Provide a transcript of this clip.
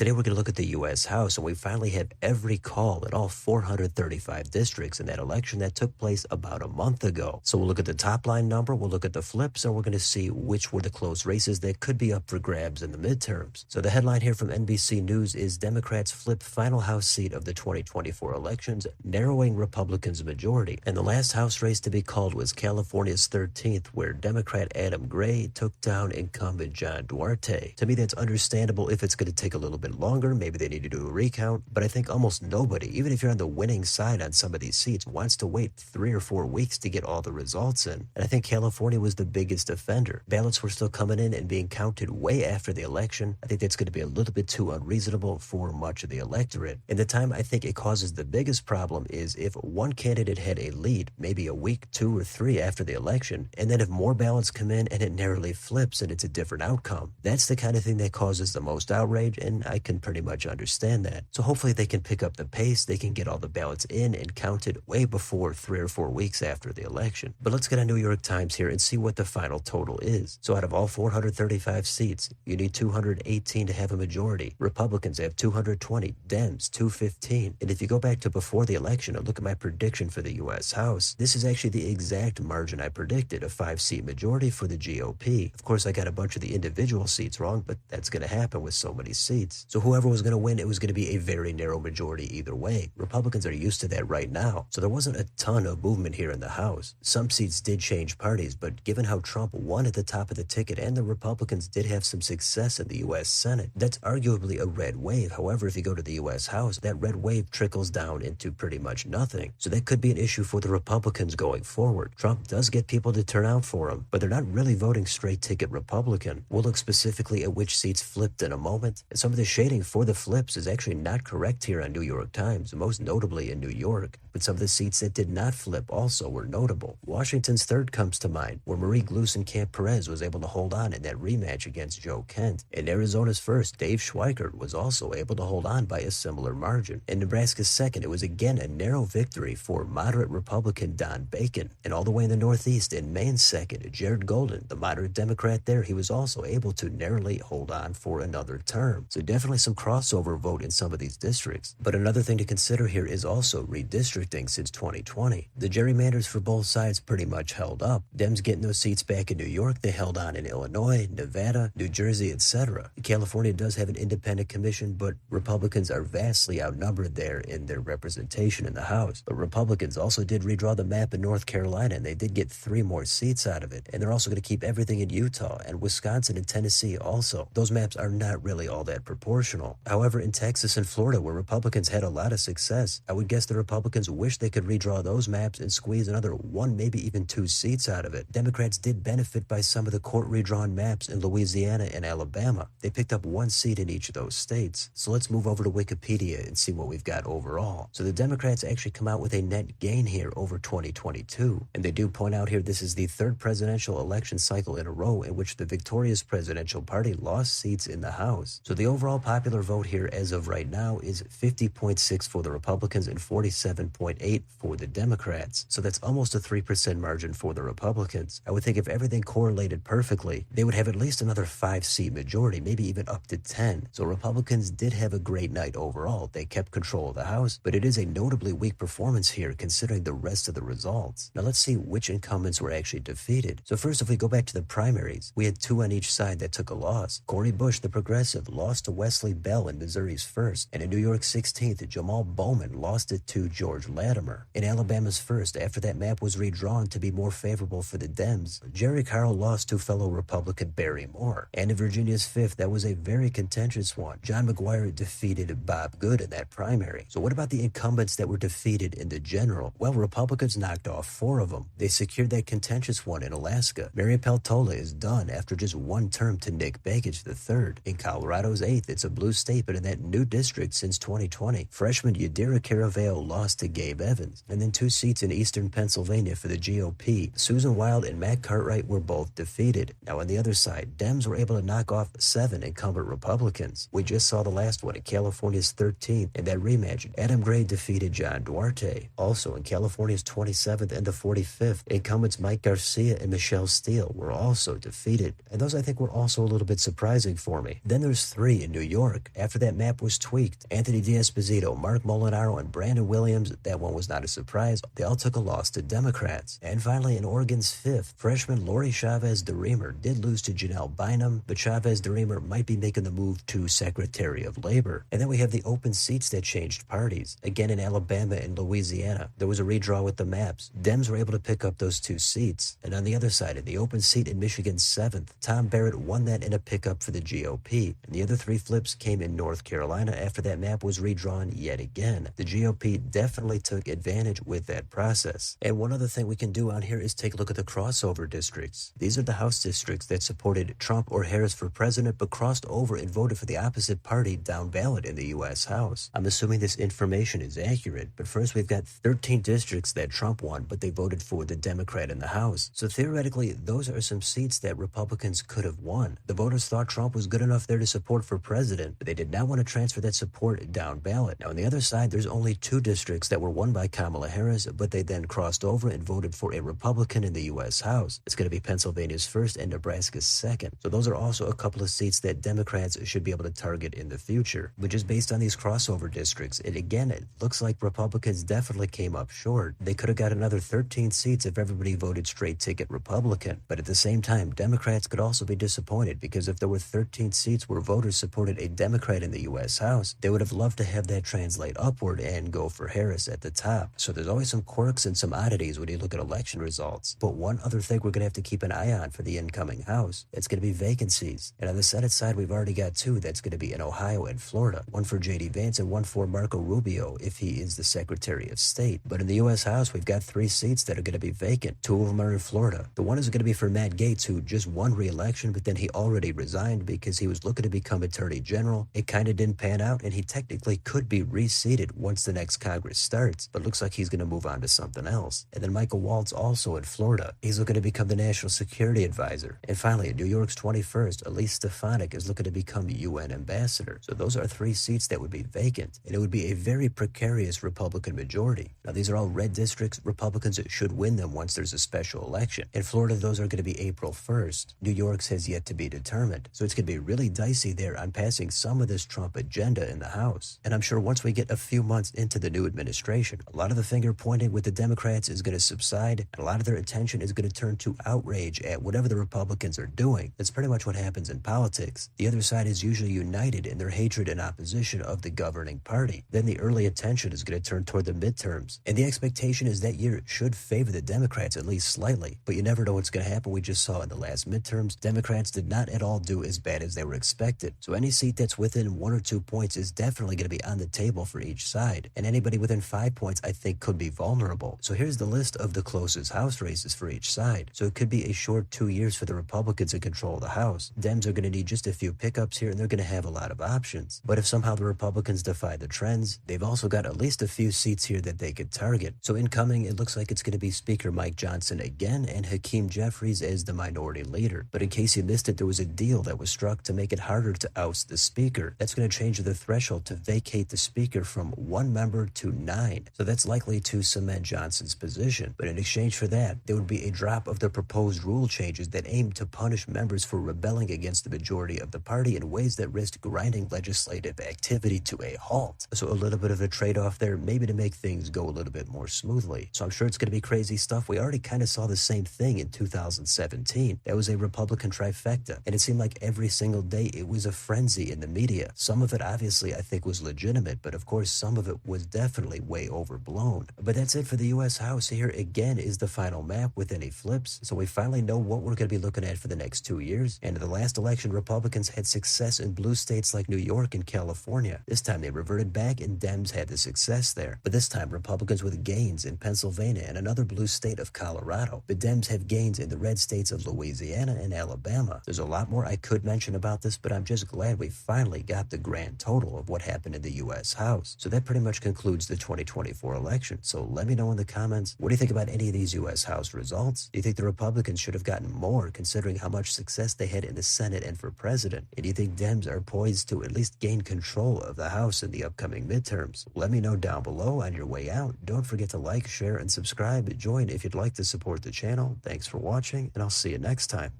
Today we're going to look at the U.S. House, and we finally have every call in all 435 districts in that election that took place about a month ago. So we'll look at the top line number, we'll look at the flips, and we're going to see which were the close races that could be up for grabs in the midterms. So the headline here from NBC News is Democrats flip final House seat of the 2024 elections, narrowing Republicans' majority. And the last House race to be called was California's 13th, where Democrat Adam Gray took down incumbent John Duarte. To me, that's understandable if it's going to take a little bit longer. Maybe they need to do a recount, but I think almost nobody, even if you're on the winning side on some of these seats, wants to wait 3 or 4 weeks to get all the results in. And I think California was the biggest offender. Ballots were still coming in and being counted way after the election. I think that's going to be a little bit too unreasonable for much of the electorate. And the time I think it causes the biggest problem is if one candidate had a lead, maybe a week, 2 or 3 after the election, and then if more ballots come in and it narrowly flips and it's a different outcome. That's the kind of thing that causes the most outrage, and I can pretty much understand that. So hopefully they can pick up the pace, they can get all the ballots in and counted way before 3 or 4 weeks after the election. But let's get on New York Times here and see what the final total is. So out of all 435 seats, you need 218 to have a majority. Republicans have 220, Dems 215. And if you go back to before the election and look at my prediction for the U.S. House, this is actually the exact margin I predicted, a 5-seat majority for the GOP. Of course, I got a bunch of the individual seats wrong, but that's going to happen with so many seats. So whoever was going to win, it was going to be a very narrow majority either way. Republicans are used to that right now. So there wasn't a ton of movement here in the House. Some seats did change parties, but given how Trump won at the top of the ticket and the Republicans did have some success in the U.S. Senate, that's arguably a red wave. However, if you go to the U.S. House, that red wave trickles down into pretty much nothing. So that could be an issue for the Republicans going forward. Trump does get people to turn out for him, but they're not really voting straight ticket Republican. We'll look specifically at which seats flipped in a moment. And some of the shading for the flips is actually not correct here on New York Times, most notably in New York. But some of the seats that did not flip also were notable. Washington's 3rd comes to mind, where Marie Gluesenkamp-Perez was able to hold on in that rematch against Joe Kent. And Arizona's 1st, Dave Schweikert, was also able to hold on by a similar margin. In Nebraska's 2nd, it was again a narrow victory for moderate Republican Don Bacon. And all the way in the Northeast, in Maine's 2nd, Jared Golden, the moderate Democrat there, he was also able to narrowly hold on for another term. So definitely some crossover vote in some of these districts. But another thing to consider here is also redistricting since 2020. The gerrymanders for both sides pretty much held up. Dems getting those seats back in New York, they held on in Illinois, Nevada, New Jersey, etc. California does have an independent commission, but Republicans are vastly outnumbered there in their representation in the House. But Republicans also did redraw the map in North Carolina, and they did get 3 more seats out of it. And they're also going to keep everything in Utah and Wisconsin and Tennessee also. Those maps are not really all that proportional. However, in Texas and Florida, where Republicans had a lot of success, I would guess the Republicans wish they could redraw those maps and squeeze another 1, maybe even 2 seats out of it. Democrats did benefit by some of the court redrawn maps in Louisiana and Alabama. They picked up 1 seat in each of those states. So let's move over to Wikipedia and see what we've got overall. So the Democrats actually come out with a net gain here over 2022. And they do point out here this is the 3rd presidential election cycle in a row in which the victorious presidential party lost seats in the House. So the overall popular vote here as of right now is 50.6 for the Republicans and 47.8 for the Democrats. So that's almost a 3% margin for the Republicans. I would think if everything correlated perfectly, they would have at least another 5-seat majority, maybe even up to 10. So Republicans did have a great night overall. They kept control of the House, but it is a notably weak performance here considering the rest of the results. Now let's see which incumbents were actually defeated. So first, if we go back to the primaries, we had 2 on each side that took a loss. Cory Bush, the progressive, lost to Wesley Bell in Missouri's 1st, and in New York's 16th, Jamal Bowman lost it to George Latimer. In Alabama's 1st, after that map was redrawn to be more favorable for the Dems, Jerry Carroll lost to fellow Republican Barry Moore. And in Virginia's 5th, that was a very contentious one. John McGuire defeated Bob Good in that primary. So what about the incumbents that were defeated in the general? Well, Republicans knocked off 4 of them. They secured that contentious one in Alaska. Mary Peltola is done after just 1 term to Nick Begich III. In Colorado's 8th, it's a blue state, but in that new district since 2020, freshman Yadira Caraveo lost to Gabe Evans. And then 2 seats in eastern Pennsylvania for the GOP. Susan Wild and Matt Cartwright were both defeated. Now on the other side, Dems were able to knock off 7 incumbent Republicans. We just saw the last one in California's 13th. In that rematch, Adam Gray defeated John Duarte. Also in California's 27th and the 45th, incumbents Mike Garcia and Michelle Steele were also defeated. And those I think were also a little bit surprising for me. Then there's 3 in New York, after that map was tweaked, Anthony D'Esposito, Mark Molinaro, and Brandon Williams, that one was not a surprise, they all took a loss to Democrats. And finally, in Oregon's 5th, freshman Lori Chavez DeRemer did lose to Janelle Bynum, but Chavez DeRemer might be making the move to Secretary of Labor. And then we have the open seats that changed parties. Again, in Alabama and Louisiana, there was a redraw with the maps. Dems were able to pick up those 2 seats. And on the other side, in the open seat in Michigan's 7th, Tom Barrett won that in a pickup for the GOP. And the other 3 flips came in North Carolina after that map was redrawn yet again. The GOP definitely took advantage with that process. And one other thing we can do on here is take a look at the crossover districts. These are the House districts that supported Trump or Harris for president but crossed over and voted for the opposite party down ballot in the U.S. House. I'm assuming this information is accurate, but first we've got 13 districts that Trump won, but they voted for the Democrat in the House. So theoretically, those are some seats that Republicans could have won. The voters thought Trump was good enough there to support for president, but they did not want to transfer that support down ballot. Now on the other side, there's only 2 districts that were won by Kamala Harris, but they then crossed over and voted for a Republican in the U.S. House. It's going to be Pennsylvania's 1st and Nebraska's 2nd. So those are also a couple of seats that Democrats should be able to target in the future. But just based on these crossover districts, it looks like Republicans definitely came up short. They could have got another 13 seats if everybody voted straight ticket Republican. But at the same time, Democrats could also be disappointed because if there were 13 seats where voters supported a Democrat in the U.S. House, they would have loved to have that translate upward and go for Harris at the top. So there's always some quirks and some oddities when you look at election results. But one other thing we're going to have to keep an eye on for the incoming House, it's going to be vacancies. And on the Senate side, we've already got 2. That's going to be in Ohio and Florida. One for J.D. Vance and one for Marco Rubio if he is the Secretary of State. But in the U.S. House, we've got 3 seats that are going to be vacant. 2 of them are in Florida. The one is going to be for Matt Gaetz, who just won re-election, but then he already resigned because he was looking to become Attorney General. It kind of didn't pan out, and he technically could be reseated once the next Congress starts, but looks like he's going to move on to something else. And then Michael Waltz, also in Florida. He's looking to become the National Security Advisor. And finally, in New York's 21st, Elise Stefanik is looking to become UN Ambassador. So those are 3 seats that would be vacant, and it would be a very precarious Republican majority. Now, these are all red districts. Republicans should win them once there's a special election. In Florida, those are going to be April 1st. New York's has yet to be determined. So it's going to be really dicey there on passing some of this Trump agenda in the House. And I'm sure once we get a few months into the new administration, a lot of the finger pointing with the Democrats is going to subside, and a lot of their attention is going to turn to outrage at whatever the Republicans are doing. That's pretty much what happens in politics. The other side is usually united in their hatred and opposition of the governing party. Then the early attention is going to turn toward the midterms. And the expectation is that year should favor the Democrats at least slightly. But you never know what's going to happen. We just saw in the last midterms, Democrats did not at all do as bad as they were expected. So any seat that's within 1 or 2 points is definitely going to be on the table for each side. And anybody within 5 points, I think, could be vulnerable. So here's the list of the closest House races for each side. So it could be a short 2 years for the Republicans to control the House. Dems are going to need just a few pickups here, and they're going to have a lot of options. But if somehow the Republicans defy the trends, they've also got at least a few seats here that they could target. So incoming, it looks like it's going to be Speaker Mike Johnson again and Hakeem Jeffries as the minority leader. But in case you missed it, there was a deal that was struck to make it harder to oust the Speaker. That's going to change the threshold to vacate the Speaker from 1 member to 9. So that's likely to cement Johnson's position. But in exchange for that, there would be a drop of the proposed rule changes that aim to punish members for rebelling against the majority of the party in ways that risk grinding legislative activity to a halt. So a little bit of a trade-off there, maybe to make things go a little bit more smoothly. So I'm sure it's going to be crazy stuff. We already kind of saw the same thing in 2017. That was a Republican trifecta, and it seemed like every single day it was a frenzy in the media. Some of it obviously I think was legitimate, but of course some of it was definitely way overblown. But that's it for the U.S. House. Here again is the final map with any flips. So we finally know what we're going to be looking at for the next 2 years. And in the last election, Republicans had success in blue states like New York and California. This time they reverted back and Dems had the success there. But this time Republicans with gains in Pennsylvania and another blue state of Colorado. But Dems have gains in the red states of Louisiana and Alabama. There's a lot more I could mention about this, but I'm just glad we finally got the grand total of what happened in the U.S. House. So that pretty much concludes the 2024 election. So let me know in the comments, what do you think about any of these U.S. House results? Do you think the Republicans should have gotten more considering how much success they had in the Senate and for president? And do you think Dems are poised to at least gain control of the House in the upcoming midterms? Let me know down below on your way out. Don't forget to like, share, and subscribe. Join if you'd like to support the channel. Thanks for watching, and I'll see you next time.